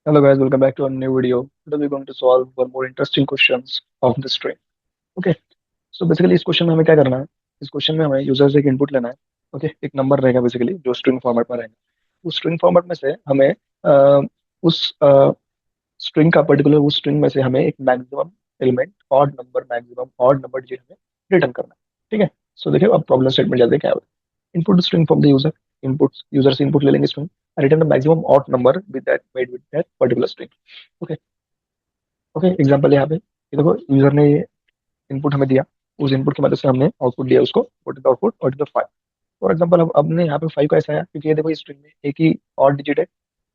Hello guys, welcome back to a new video. Today we're going to solve one more interesting questions of the string. Okay, so basically इस question में हमें क्या करना है? इस question में हमें यूजर से एक इनपुट लेना है. ओके, एक नंबर रहेगा बेसिकली जो स्ट्रिंग फॉर्मेट में रहेगा. उस स्ट्रिंग फॉर्मेट में से हमें उस स्ट्रिंग का पर्टिकुलर उस स्ट्रिंग में से हमें एक maximum element odd number maximum odd number जो हमें रिटर्न करना है. ठीक है. सो देखिए अब प्रॉब्लम स्टेटमेंट जाते हैं क्या होता है. Input string from the user. Input user से इनपुट ले लेंगे string. Return the maximum odd number with that made with that particular string. Okay. Okay, example यहाँ पे ये देखो यूजर ने ये इनपुट हमें दिया. उस इनपुट की मदद से हमने आउटपुट दिया उसको. What is the output? What is the five? For example अब हमने यहाँ पे फाइव कैसे आया, क्योंकि ये देखो इस स्ट्रिंग में एक ही ऑड डिजिट है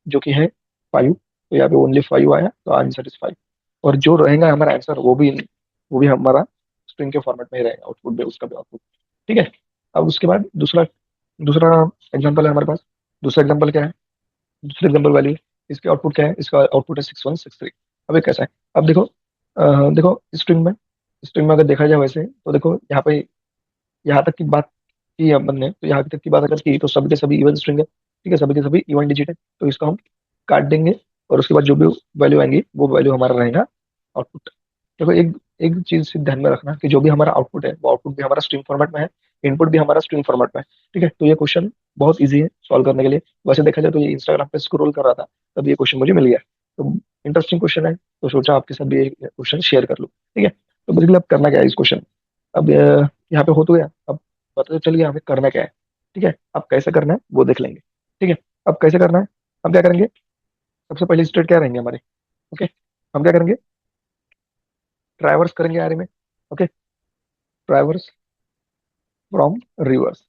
जो कि है फाइव. तो यहाँ पे ओनली फाइव आया तो आंसर इज फाइव. और जो रहेगा हमारा आंसर वो भी हमारा स्ट्रिंग के फॉर्मेट में ही रहेगा. आउटपुट भी उसका भी आउटपुट. ठीक है. अब उसके बाद दूसरा दूसरा एग्जांपल है हमारे पास. दूसरा एग्जांपल क्या है? दूसरे एग्जांपल वैल्यू. इसके आउटपुट क्या है? इसका आउटपुट है 6163. अब ये कैसा है? अब देखो देखो स्ट्रिंग में अगर देखा जाए वैसे तो देखो यहाँ पे यहाँ तक की बात की अपन ने, तो यहाँ तक की बात अगर की तो सभी के सभी इवन स्ट्रिंग है. ठीक है, सभी के सभी इवन डिजिट है. तो इसको हम काट देंगे और उसके बाद जो भी वैल्यू आएंगी वो वैल्यू हमारा रहेगा आउटपुट. देखो एक एक चीज से ध्यान में रखना कि जो भी हमारा आउटपुट है वो आउटपुट भी हमारा स्ट्रिंग फॉर्मेट में है. इनपुट भी हमारा स्ट्रिंग फॉर्मेट में है. ठीक है, तो ये क्वेश्चन बहुत इजी है सॉल्व करने के लिए. वैसे देखा जाए तो ये इंस्टाग्राम पे स्क्रॉल कर रहा था तब ये क्वेश्चन मुझे मिल गया. तो इंटरेस्टिंग क्वेश्चन है तो सोचा आपके साथ भी ये क्वेश्चन शेयर कर लूँ. ठीक है. तो बेसिकली अब करना क्या है इस क्वेश्चन. अब यहाँ पे हो तो गया. अब पता तो चल गया हमें करना क्या है. ठीक है, अब कैसे करना है वो देख लेंगे. ठीक है. अब कैसे करना है, हम क्या करेंगे. सबसे पहले स्टेट क्या रहेंगे हमारे. ओके. हम क्या करेंगे, ट्रैवर्स करेंगे आरे में. ओके. Traverse from reverse.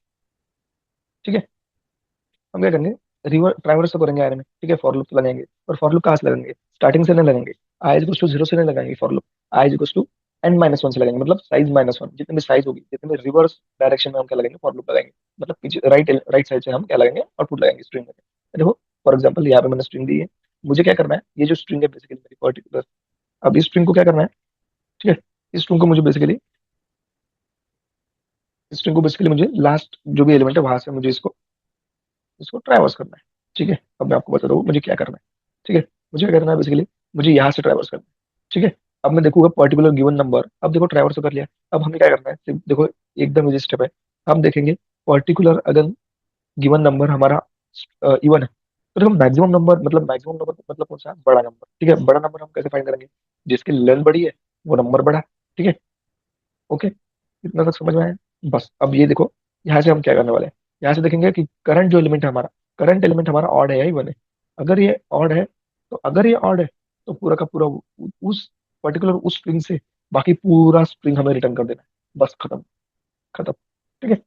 ठीक है. हम क्या करेंगे, रिवर ट्रैवर्स तो करेंगे आरे में. ठीक है, फॉर लूप लगाएंगे. और फॉर लूप कहाँ से लगाएंगे? स्टार्टिंग से नहीं लगाएंगे. आई इज टू जीरो से नहीं लगाएंगे for loop. I is to n minus one से लगाएंगे. मतलब साइज माइनस वन जितनी भी साइज होगी, जितने भी रिवर्स डायरेक्शन में हम क्या लगेंगे, फॉर लूप लगाएंगे. मतलब पीछे राइट राइट साइड से हम क्या लगाएंगे, आउटपुट लगाएंगे स्ट्रिंग में. देखो फॉर एग्जाम्पल यहाँ पे मैंने स्ट्रिंग दी है. मुझे क्या करना है, ये जो स्ट्रिंग है बेसिकली मेरी पर्टिकुलर. अब इस स्ट्रिंग को क्या करना है. ठीक है. इस स्ट्रिंग को मुझे बेसिकली स्ट्रिंग को बेसिकली मुझे लास्ट जो भी एलिमेंट है वहां से मुझे इसको इसको ट्रैवर्स करना है. ठीक है. अब मैं आपको बता दूँ मुझे क्या करना है. ठीक है. मुझे क्या करना है बेसिकली, मुझे यहाँ से ट्रैवर्स करना है. ठीक है. अब मैं देखूंगा पर्टिकुलर गिवन नंबर. अब देखो ट्रैवर्स तो कर लिया. अब हमें क्या करना है, सिर्फ देखो एकदम इजी स्टेप है. हम देखेंगे पर्टिकुलर अगर गिवन नंबर हमारा इवन है तो देखो मैक्सिमम नंबर मतलब कौन सा, बड़ा नंबर. ठीक है, बड़ा नंबर हम कैसे फाइंड करेंगे, जिसकी लेंथ बड़ी है वो नंबर बड़ा. ठीक है. ओके. इतना तक समझ में आया. बस अब ये देखो यहाँ से हम क्या करने वाले हैं. यहाँ से देखेंगे कि करंट जो एलिमेंट है हमारा, करंट एलिमेंट हमारा ऑड है या इवन है. अगर ये ऑड है अगर ये ऑड है तो पूरा का पूरा उस पर्टिकुलर उस स्ट्रिंग से बाकी पूरा स्ट्रिंग हमें रिटर्न कर देना है. बस खत्म. खत्म. ठीक है.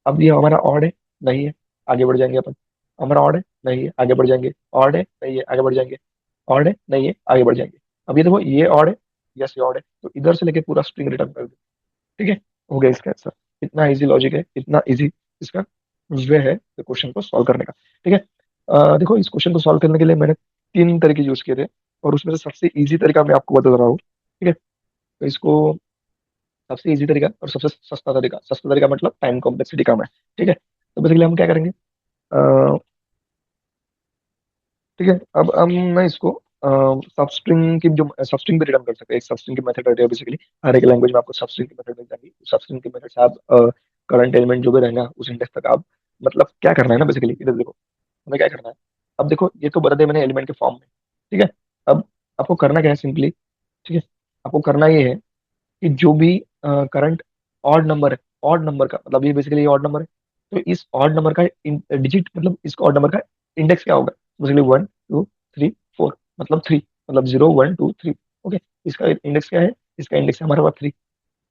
अब ये हमारा ऑड है, नहीं है, आगे बढ़ जाएंगे अपन. हमारा ऑड है, नहीं है, आगे बढ़ जाएंगे. ऑड है, नहीं है, आगे बढ़ जाएंगे. ऑड है, नहीं है, आगे बढ़ जाएंगे. अब ये देखो ये ऑड है, यस ये ऑड है, तो इधर से लेके पूरा स्ट्रिंग रिटर्न कर दे. ठीक है. हो गया इसका आंसर. इतना इजी लॉजिक है, इतना इजी इसका वे है क्वेश्चन को सॉल्व करने का. ठीक है. देखो इस क्वेश्चन को सॉल्व करने के लिए मैंने तीन तरीके यूज किए थे और उसमें से सबसे इजी तरीका मैं आपको बता रहा हूँ. ठीक है. तो इसको सबसे इजी तरीका और सबसे सस्ता तरीका मतलब टाइम कॉम्प्लेक्सिटी कम है. ठीक है. तो बेसिकली हम क्या करेंगे, ठीक है. अब हम ना इसको सब स्ट्रिंग की जो सब स्ट्रिंग भी रिटर्न कर सकते हैं. एक सब स्ट्रिंग की मेथड रहती है बेसिकली. हर एक लैंग्वेज में आपको सब स्ट्रिंग की मेथड मिल जाएगी. सब स्ट्रिंग की मेथड से आप करंट एलिमेंट जो भी रहेगा उस इंडेक्स तक आप, मतलब क्या करना है ना बेसिकली, इधर देखो हमें क्या करना है. अब देखो ये तो बता दिया मैंने एलिमेंट के फॉर्म में. ठीक है. अब आपको करना क्या है सिंपली. ठीक है. आपको करना ये है कि जो भी करंट ऑड नंबर है, ऑड नंबर का मतलब ये बेसिकली ऑड नंबर है, तो इस ऑड नंबर का डिजिट मतलब इस ऑड नंबर का इंडेक्स क्या होगा, basically one two three four, मतलब थ्री, मतलब zero one two three. Okay. इसका इंडेक्स क्या है, इसका इंडेक्स है हमारे पास थ्री.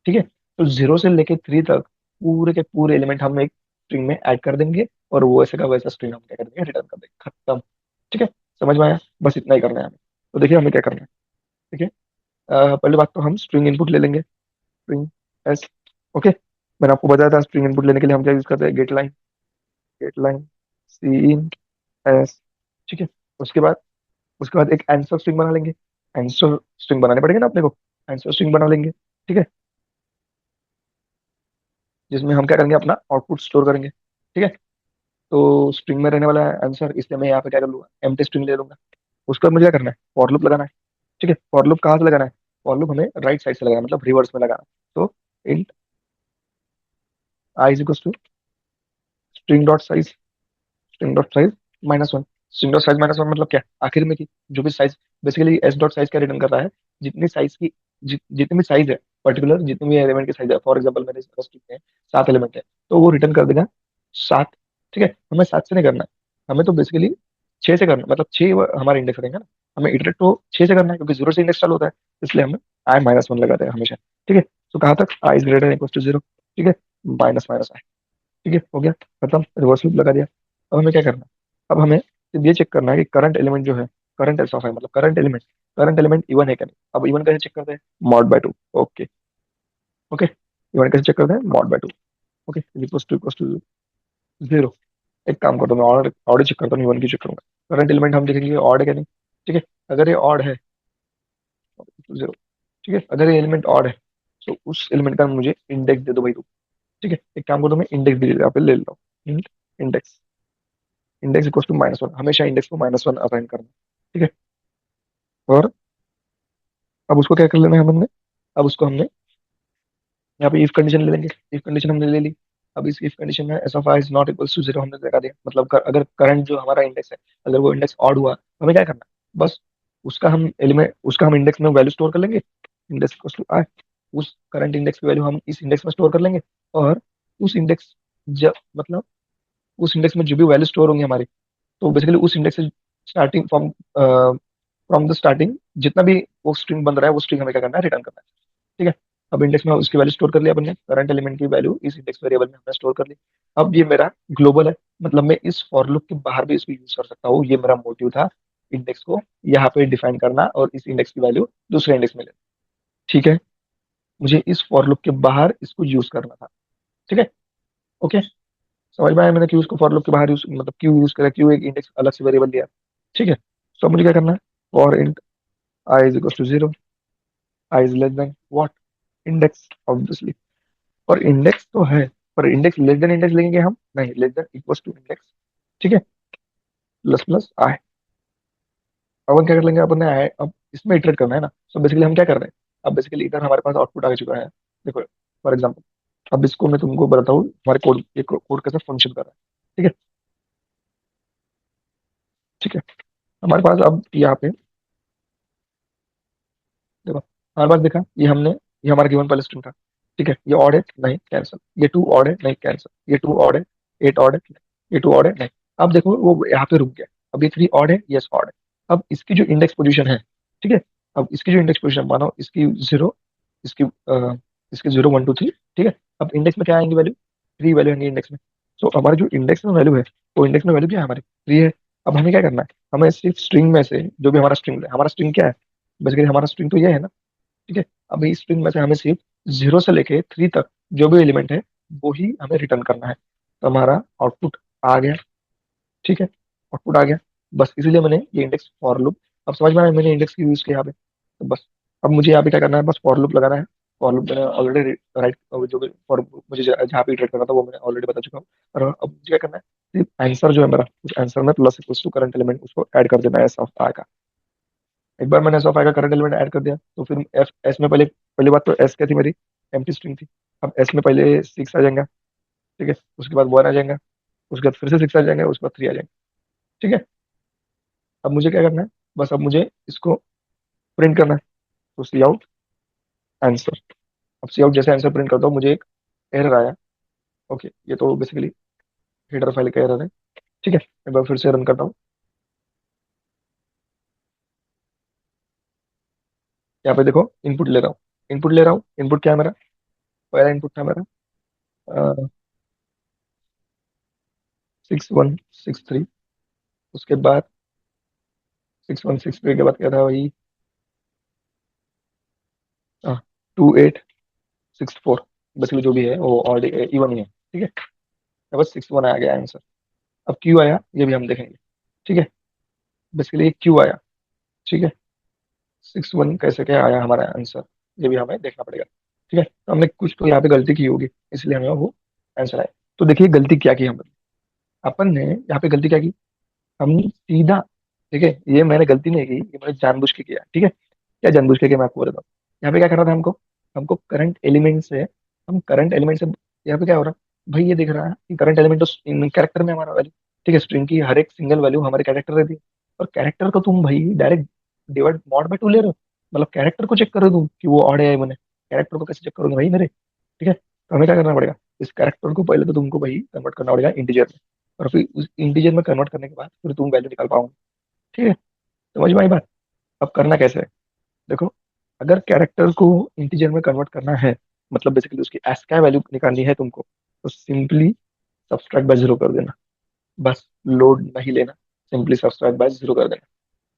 ठीक है. तो जीरो से लेके थ्री तक पूरे के पूरे एलिमेंट हम एक स्ट्रिंग में ऐड कर देंगे और वो ऐसे का वैसा स्ट्रिंग हम क्या कर देंगे, रिटर्न कर देंगे. खत्म. ठीक है. समझ में आया. बस इतना ही करना है हमें. तो देखिए हमें क्या करना है. ठीक है. पहली बात तो हम स्ट्रिंग इनपुट ले लेंगे. String S. ओके. मैंने आपको बताया था स्ट्रिंग इनपुट लेने के लिए हम क्या यूज करते हैं, गेट लाइन सी इन एस. ठीक है. उसके बाद उसके बाद एक आंसर स्ट्रिंग बना लेंगे. आंसर स्ट्रिंग बनाने पड़ेंगे ना अपने को. आंसर स्ट्रिंग बना लेंगे. ठीक है. जिसमें हम क्या करेंगे, अपना आउटपुट स्टोर करेंगे. ठीक है. तो स्ट्रिंग में रहने वाला आंसर, इसलिए मैं यहाँ पे क्या कर लूंगा, एम्प्टी स्ट्रिंग ले लूंगा. उसके बाद मुझे क्या करना है, फॉर लूप लगाना है। ठीक है, फॉर लूप कहाँ से लगाना है, फॉर लूप हमें राइट साइड से लगाना है, मतलब रिवर्स में लगाना है। तो int i is equal to string dot size, string dot size -1। String dot size -1 मतलब क्या, आखिर में की जो भी size, basically s dot size क्या रिटर्न कर रहा है, जितनी साइज की जितनी भी साइज है, पर्टिकुलर जितनी भी एलिमेंट की साइज है, फॉर एग्जाम्पल मेरे स्ट्रिंग में 7 एलिमेंट है, तो वो रिटर्न कर देगा 7। ठीक है, हमें 7 से नहीं करना है, हमें तो बेसिकली 6 से करना है, मतलब 6 हमारे इंडेक्स रहेंगे ना, हमें इटरेट तो 6 से करना है क्योंकि 0 से इंडेक्स चालू होता है, इसलिए हमें I-1 लगाते हैं हमेशा। ठीक है, तो कहाँ तक I is greater equal to 0। ठीक है, माइनस माइनस, ठीक है, हो गया, खत्म, रिवर्स लूप लगा दिया। अब हमें क्या करना है, अब हमें सिर्फ ये चेक करना है कि करंट एलिमेंट जो है, करंट एस ऑफ है, मतलब करंट एलिमेंट इवन है क्या नहीं। अब इवन कैसे चेक करते हैं, mod by two. Okay, okay, even कैसे चेक करते हैं, mod by two. Okay, equal to 0। एक काम करता हूँ मैं, ऑर्डर ऑर्डर चेक करता हूँ, इवन की चेक करूंगा। करंट एलिमेंट हम देखेंगे ऑड है क्या नहीं। ठीक है, अगर ये ऑड है तो 0। ठीक है, अगर ये एलिमेंट ऑड है तो उस एलिमेंट का मुझे इंडेक्स दे दो भाई तू। ठीक है, एक काम करो, मैं इंडेक्स भी यहाँ पे ले लेता हूँ। इंडेक्स, इंडेक्स इक्वल टू -1, हमेशा इंडेक्स को -1 असाइन करना। ठीक है, और अब उसको क्या कर लेना है हमने, अब उसको हमने यहाँ पे इफ कंडीशन ले लेंगे। इफ कंडीशन हमने ले ली। अब इस इफ कंडीशन में s of i is not equal to 0 हमने लगा दिया, मतलब अगर करंट जो हमारा इंडेक्स है, अगर वो इंडेक्स ऑड हुआ तो हमें क्या करना है, बस उसका हम इंडेक्स में वैल्यू स्टोर कर लेंगे, इंडेक्स इक्वल टू आई, उस करंट इंडेक्स की वैल्यू हम इस इंडेक्स में स्टोर कर लेंगे। और उस इंडेक्स जब मतलब उस इंडेक्स में जो भी वैल्यू स्टोर होंगी हमारी, तो बेसिकली उस इंडेक्स से स्टार्टिंग फ्रॉम द स्टार्टिंग जितना भी वो स्ट्रिंग बन रहा है, वो स्ट्रिंग हमें क्या करना है, रिटर्न करना है। ठीक है, अब इंडेक्स में उसकी वैल्यू स्टोर कर लिया अपन ने, करंट एलिमेंट की वैल्यू इस इंडेक्स वेरिएबल में हमने स्टोर कर ली। अब ये मेरा ग्लोबल है, मतलब मैं इस फॉर लूप के बाहर भी इसको यूज कर सकता हूँ, ये मेरा मोटिव था, इंडेक्स को यहाँ पे डिफाइन करना और इस इंडेक्स की वैल्यू दूसरे इंडेक्स में लेना। ठीक है, मुझे इस फॉर लूप के बाहर इसको यूज करना था। ठीक है, ओके, समझ में आया मैंने क्यों इसको फॉर लूप के बाहर यूज, मतलब क्यों यूज करा, क्यों एक इंडेक्स अलग से वेरिएबल लिया। ठीक है, तो अब मुझे क्या करना है, for int i is equal to 0, i is less than what, index obviously, और इंडेक्स तो है, पर इंडेक्स लेस देन इंडेक्स लेंगे हम नहीं, less than equal to index. ठीक है, प्लस प्लस आई। अब हम क्या कर लेंगे, अपन ने आई अब इसमें इटरेट करना है ना, तो बेसिकली हम क्या कर रहे हैं, अब बेसिकली इधर हमारे पास आउटपुट आ चुका है। देखो फॉर एग्जाम्पल, अब इसको मैं तुमको बताता हूँ हमारे कोड, ये कोड कैसे फंक्शन कर रहा है। ठीक है, ठीक है, हमारे पास अब यहाँ पे देखो, हमारे पास देखा ये हमारा गिवन पहले स्ट्रिंग था। ठीक है, ये ऑड है नहीं, कैंसिल, ये 2 ऑड है नहीं, कैंसिल, ये 2 ऑड है, 8 ऑड है नहीं, ये 2 ऑड है नहीं। अब देखो वो यहाँ पे रुक गया, अब ये 3 ऑड है, यस ऑड है। अब इसकी जो इंडेक्स पोजीशन है, ठीक है, अब इसकी जो इंडेक्स पोजीशन मानो इसकी 0, इसकी इसकी 0 1 2 3। ठीक है, अब इंडेक्स में क्या आएंगे वैल्यू, 3 वैल्यू आएंगे इंडेक्स में। तो हमारी जो इंडेक्स में वैल्यू है, वो इंडेक्स में वैल्यू क्या है हमारी, 3 है। अब हमें क्या करना है, हमें सिर्फ स्ट्रिंग में से जो भी हमारा स्ट्रिंग है, हमारा स्ट्रिंग क्या है, बेसिकली हमारा स्ट्रिंग तो ये है ना। ठीक है, अब इस स्ट्रिंग में से हमें सिर्फ 0 से लेके 3 तक जो भी एलिमेंट है वो ही हमें रिटर्न करना है, तो हमारा आउटपुट आ गया। ठीक है, आउटपुट आ गया, बस इसीलिए मैंने ये इंडेक्स फॉर लूप, अब समझ में आया मैंने इंडेक्स की यूज किया यहाँ पे, तो बस अब मुझे यहाँ पे क्या करना है, बस फॉर लूप लगाना है। फॉर लूप मैंने ऑलरेडी राइट, जो भी फॉर मुझे जहाँ पे इटरेट करना था वो मैंने ऑलरेडी बता चुका हूँ। और अब मुझे क्या करना है, सिर्फ आंसर जो है मेरा, उस आंसर में plus equals to current element उसको ऐड कर देना है एस ऑफ आई का। एक बार मैंने एस ऑफ आई का करंट एलिमेंट ऐड कर दिया तो फिर एफ एस में पहले, पहली बात तो एस क्या थी मेरी, एम्प्टी स्ट्रिंग थी। अब एस में पहले 6 आ जाएगा। ठीक है, उसके बाद 1 आ जाएगा, उसके बाद फिर से 6 आ जाएंगे, उसके बाद 3 आ जाएंगे। ठीक है, अब मुझे क्या करना है, बस अब मुझे इसको प्रिंट करना है, तो सी आउट आंसर। अब सी आउट जैसे आंसर प्रिंट करता हूँ मुझे एक एरर आया। ओके, ये तो बेसिकली हेडर फाइल का एरर है। ठीक है, एक बार फिर से रन करता हूँ, यहाँ पे देखो इनपुट ले रहा हूँ, इनपुट ले रहा हूँ, इनपुट क्या है मेरा, पहला इनपुट था मेरा 6163, उसके बाद 6163 के बाद क्या था वही 2864, बेसिकली जो भी है वो ऑलरेडी इवन ही है। ठीक है, तो बस 61 आ गया आंसर। अब क्यों आया ये भी हम देखेंगे। ठीक है, बेसिकली क्यों आया। ठीक है, 61 कैसे क्या आया हमारा आंसर, ये भी हमें देखना पड़ेगा। ठीक है, तो हमने कुछ तो यहाँ पे गलती की होगी, इसलिए हमें वो आंसर आया। तो देखिए गलती क्या की हमने, अपन ने यहाँ पे गलती क्या की, हम सीधा ठीक है, ये मैंने गलती नहीं की, ये मैंने जानबूझ के किया, ठीक है। क्या जानबूझ के किया मैं आपको बताता हूँ। यहाँ पे क्या करना था हमको, हमको करंट एलिमेंट से, हम करंट एलिमेंट से, यहाँ पे क्या हो रहा है भाई, ये दिख रहा है कि करंट एलिमेंट तो कैरेक्टर में हमारा वैल्यू, ठीक है, स्ट्रिंग की हर एक सिंगल वैल्यू हमारे कैरेक्टर रहती है। और कैरेक्टर को तुम भाई direct divide mod by to ले रहे हो, मतलब कैरेक्टर को चेक कर रहे हो तुम कि वो ऑड है या इवन है। कैरेक्टर को कैसे चेक करोगे भाई मेरे, ठीक है। तो हमें क्या करना पड़ेगा, इस कैरेक्टर को पहले तो तुमको भाई कन्वर्ट करना पड़ेगा इंटीजर में, और फिर उस इंटीजर में कन्वर्ट करने के बाद फिर तुम वैल्यू निकाल पाओगे, ठीक है। समझ में आई बात। अब करना कैसे है, देखो, अगर कैरेक्टर को इंटीजर में कन्वर्ट करना है, मतलब बेसिकली उसकी एस्काई वैल्यू निकालनी है तुमको, तो सिंपली सब्सट्रैक्ट बाय जीरो कर देना, बस लोड नहीं लेना, सिंपली सब्सट्रैक्ट बाय जीरो कर देना,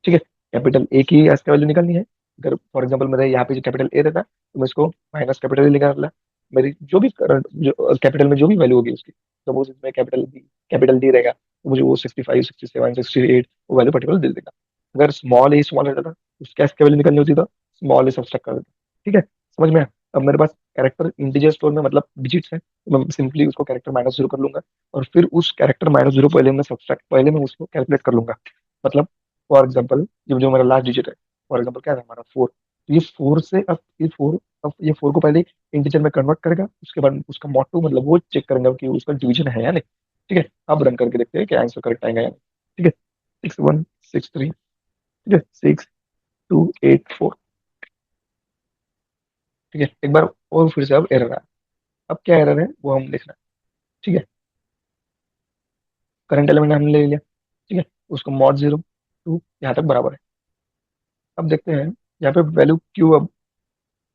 ठीक है। कैपिटल ए की एस्काई वैल्यू निकालनी है, अगर फॉर एग्जांपल मेरे यहाँ पे जो कैपिटल ए रहता है तो मैं इसको माइनस कैपिटल ए निकालना, मेरी जो भी करंट जो कैपिटल में जो भी वैल्यू होगी उसकी, सपोज इसमें कैपिटल डी रहेगा तो मुझे वो 65 67 68 वो वैल्यू पर्टिकुलर दे देगा। अगर स्मॉल रहता था उसकी एस्काई वैल्यू निकालनी होती तो स्मॉल ए सब्सट्रैक्ट कर देता, ठीक है। समझ में आया? अब मेरे पास कैरेक्टर इंटीजर स्टोर में मतलब डिजिट्स है, तो मैं सिंपली उसको कैरेक्टर माइनस जीरो कर लूंगा, और फिर उस कैरेक्टर माइनस जीरो पहले मैं उसको कैलकुलेट कर लूंगा। मतलब फॉर एग्जाम्पल ये जो मेरा लास्ट डिजिट है, फॉर एग्जाम्पल क्या था हमारा फोर, तो ये फोर से अब ये फोर को पहले इंटीजर में कन्वर्ट करेगा, उसके बाद उसका मॉड टू मतलब वो चेक करेंगे कि उसका डिवीजन है या नहीं, ठीक है। अब रन करके देखते हैं क्या आंसर करेक्ट आएगा या नहीं, ठीक है। 6163, ठीक है, 6284, ठीक है। एक बार और फिर से अब एरर आया, अब क्या एरर है वो हम देखना है, ठीक है। करंट एलिमेंट हमने ले लिया, ठीक है, उसको मॉड जीरो टू यहाँ तक बराबर है। अब देखते हैं यहाँ पे वैल्यू क्यों अब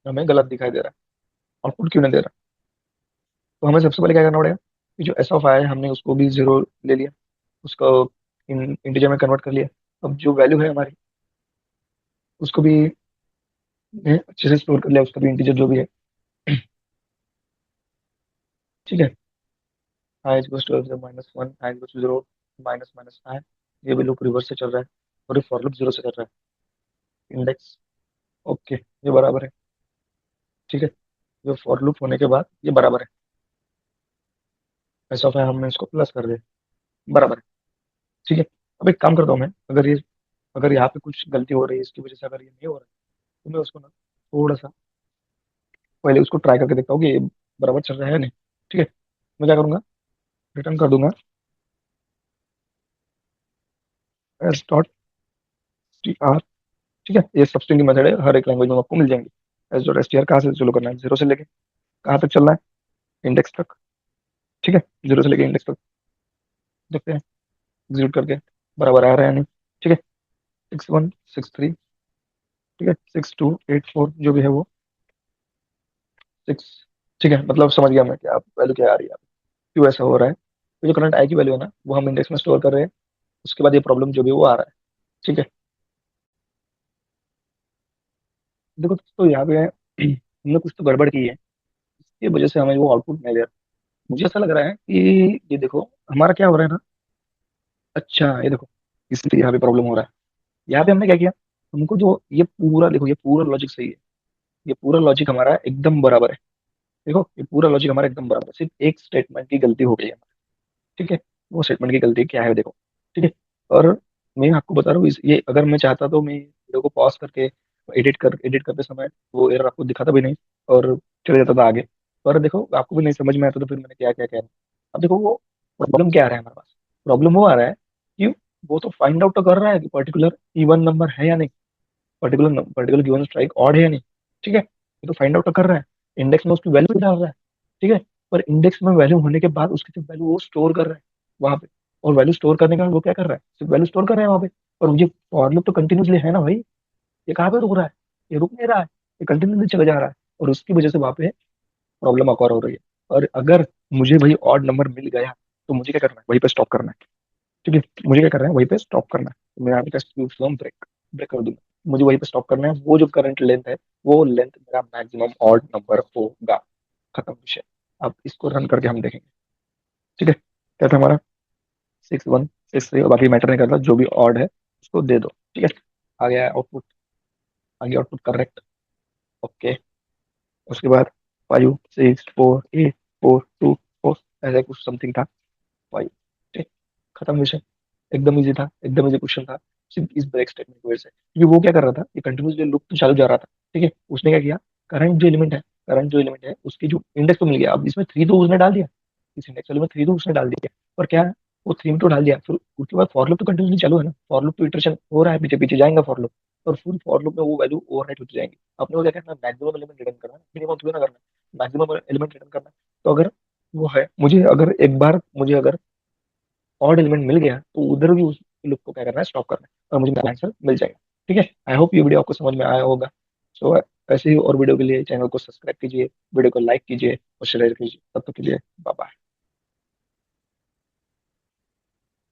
हमें गलत दिखाई दे रहा है, आउटपुट क्यों नहीं दे रहा। तो हमें सबसे पहले क्या करना पड़ेगा कि जो एस ऑफ आई है हमने उसको भी जीरो ले लिया, उसको इंटीजर में कन्वर्ट कर लिया। अब जो वैल्यू है हमारी उसको भी अच्छे से स्टोर कर लिया, उसका भी इंटीजर जो भी है, ठीक है। I equals to minus one, I equals to zero, minus minus I, ये भी लूप रिवर्स से चल रहा है, और ये फॉर लूप जीरो से कर रहा है, इंडेक्स ओके ये बराबर है, ठीक है। ये फॉर लूप होने के बाद ये बराबर है, एस ऑफ आई हमने इसको प्लस कर दिया, बराबर है, ठीक है। अब एक काम करता हूँ मैं, अगर यहाँ पे कुछ गलती हो रही है इसकी वजह से अगर ये नहीं हो रहा है, तो मैं उसको ना थोड़ा सा पहले उसको ट्राई करके देखता हूँ कि ये बराबर चल रहा है या नहीं, ठीक है। मैं क्या करूंगा, रिटर्न कर दूंगा एस डॉट टी आर, ठीक है। ये सब स्ट्रिंग की मेथड है, हर एक लैंग्वेज में आपको मिल जाएंगे। S dot S T R कहाँ से शुरू करना है, जीरो से लेके कहाँ तक चलना है, इंडेक्स तक, ठीक है। जीरो से लेके इंडेक्स तक देखते हैं, एग्जीक्यूट करके बराबर आ रहा है या नहीं, ठीक है। 6163, ठीक है, 6284 जो भी है वो सिक्स, ठीक है। मतलब समझ गया मैं कि आप वैल्यू क्या आ रही है, क्यों ऐसा हो रहा है। तो जो करंट आई की वैल्यू है ना वो हम इंडेक्स में स्टोर कर रहे हैं, उसके बाद ये प्रॉब्लम जो भी है वो आ रहा है, ठीक है। देखो तो यहाँ पे हमने कुछ तो गड़बड़ की है, इसकी वजह से हमें वो आउटपुट नहीं दे रहा। मुझे ऐसा लग रहा है कि ये देखो हमारा क्या हो रहा है ना, अच्छा ये देखो, इसलिए यहाँ पे प्रॉब्लम हो रहा है। यहाँ पे हमने क्या किया, हमको जो ये पूरा देखो ये पूरा लॉजिक सही है, ये पूरा लॉजिक हमारा एकदम बराबर है, देखो ये पूरा लॉजिक हमारा एकदम बराबर है, सिर्फ एक स्टेटमेंट की गलती हो गई है, ठीक है। वो स्टेटमेंट की गलती क्या है देखो, ठीक है। और मैं आपको बता रहा हूँ ये अगर मैं चाहता तो मैं वीडियो को पॉज करके एडिट करते समय वो एरर आपको दिखाता भी नहीं, और चले जाता था आगे। पर देखो आपको भी नहीं समझ में आता तो फिर मैंने क्या क्या क्या, अब देखो वो प्रॉब्लम क्या आ रहा है हमारे पास, प्रॉब्लम वो आ रहा है कि वो तो फाइंड आउट तो कर रहा है कि पर्टिकुलर इवन नंबर है या नहीं, पर्टिकुलर गिवन स्ट्राइक ऑड है या नहीं, ठीक है, ये तो फाइंड आउट तो कर रहा है, इंडेक्स में उसकी वैल्यू भी डाल रहा है, ठीक है। पर इंडेक्स में वैल्यू होने के बाद उसकी जो वैल्यू वो स्टोर कर रहा है वहां पे, और वैल्यू स्टोर करने का वो क्या कर रहा है, सिर्फ वैल्यू स्टोर कर रहा है वहां पे। और ये फॉर लूप तो कंटिन्यूसली है ना भाई, ये कहाँ पे रुक रहा है, ये रुक नहीं रहा है, ये कंटिन्यूसली चला जा रहा है, और उसकी वजह से वहां पे प्रॉब्लम अकर हो रही है। और अगर मुझे भाई ऑड नंबर मिल गया तो मुझे क्या करना है, वहीं पे स्टॉप करना है, ठीक है। मुझे क्या करना है, वहीं पे स्टॉप करना है, तो मैं यहाँ पे ब्रेक ब्रेक कर दूंगा, मुझे वहीं पे स्टॉप करना है, वो जो करंट लेंथ है वो लेंथ मेरा मैक्सिमम ऑड नंबर होगा, खत्म विषय। अब इसको रन करके हम देखेंगे, ठीक है। क्या था हमारा 6163, और बाकी मैटर नहीं करता, जो भी ऑड है उसको दे दो, ठीक है। आ गया आउटपुट, आ गया आउटपुट करेक्ट, ओके। उसके बाद 564842 ऐसा कुछ समथिंग था, फाइव, ठीक, खत्म विषय। एकदम इजी था, एकदम इजी क्वेश्चन था। सिर्फ इस ब्रेक स्टेटमेंट की वजह से, क्योंकि वो क्या कर रहा था, ये कंटिन्यूसली लूप तो चालू जा रहा था। ठीक है, उसने क्या किया, करंट जो एलिमेंट है उसकी जो इंडेक्स तो मिल गया, अब इसमें थ्री तो उसने डाल दिया, इस इंडेक्स वैल्यू में थ्री तो उसने डाल दिया, पर क्या है, वो थ्री में तो डाल दिया, फिर उसके बाद फॉर लूप तो कंटिन्यूसली चालू है ना, फॉर लूप तो इटरेशन हो रहा है, पीछे पीछे जाएगा फॉर लूप, और फुल फॉर लूप में वो वैल्यू ओवरराइट होती जाएंगी। अपने को क्या करना है, मैक्सिमम एलिमेंट रिटर्न करना है, मिनिमम थोड़ी ना करना है, मैक्सिमम एलिमेंट रिटर्न करना है। तो अगर वो है, मुझे अगर एक बार मुझे अगर ऑड एलिमेंट मिल गया तो उधर भी उस लूप को क्या करना है, स्टॉप करना है, और मुझे आंसर मिल जाएगा। ठीक है, आई होप ये वीडियो आपको समझ में आया होगा। सो ऐसे ही और वीडियो के लिए चैनल को सब्सक्राइब कीजिए, वीडियो को लाइक कीजिए और शेयर कीजिए। तब तक के लिए बाय बाय।